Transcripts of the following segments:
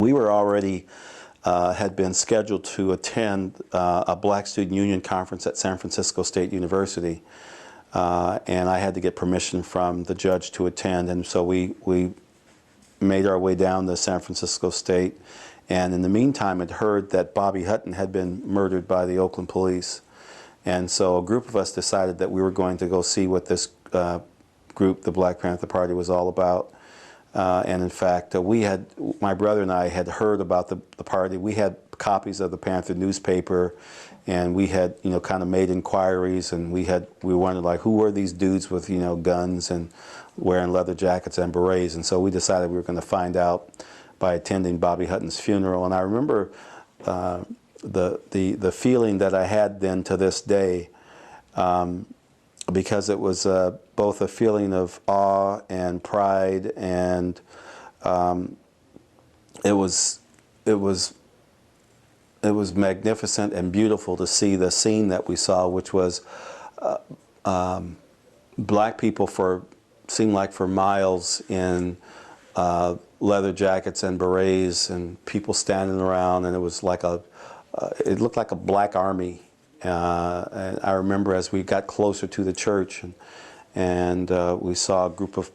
We were already had been scheduled to attend a Black Student Union conference at San Francisco State University, and I had to get permission from the judge to attend, and so we made our way down to San Francisco State, and in the meantime had heard that Bobby Hutton had been murdered by the Oakland police. And so a group of us decided that we were going to go see what this group, the Black Panther Party, was all about. And in fact, my brother and I had heard about the party. We had copies of the Panther newspaper, and we had, kind of made inquiries, and we wondered, like, who were these dudes with, guns and wearing leather jackets and berets. And so we decided we were going to find out by attending Bobby Hutton's funeral. And I remember the feeling that I had then to this day, because it was both a feeling of awe and pride, and it was magnificent and beautiful to see the scene that we saw, which was black people seemed like for miles in leather jackets and berets, and people standing around, and it was like it looked like a black army. And I remember as we got closer to the church, and we saw a group of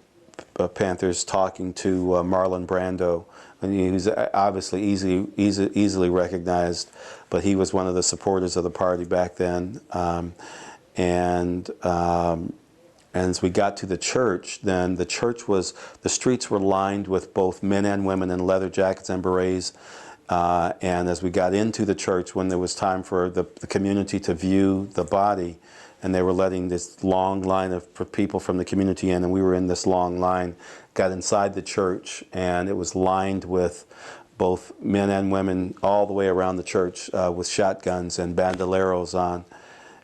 Panthers talking to Marlon Brando. And he was obviously easily recognized, but he was one of the supporters of the party back then. And as we got to the church, then the streets were lined with both men and women in leather jackets and berets. And as we got into the church, when there was time for the community to view the body, and they were letting this long line of people from the community in, and we were in this long line, got inside the church, and it was lined with both men and women all the way around the church with shotguns and bandoleros on.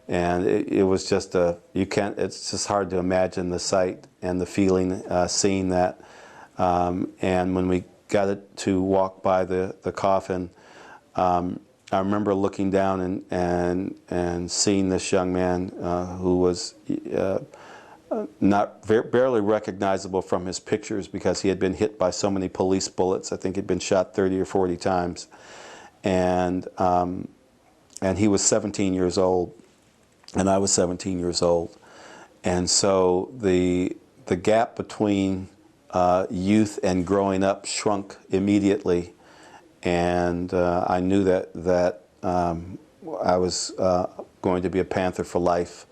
And it was just it's just hard to imagine the sight and the feeling seeing that. And when we got it to walk by the coffin, I remember looking down and seeing this young man who was barely recognizable from his pictures, because he had been hit by so many police bullets. I think he'd been shot 30 or 40 times, and he was 17 years old, and I was 17 years old, and so the gap between youth and growing up shrunk immediately, and I knew that I was going to be a Panther for life.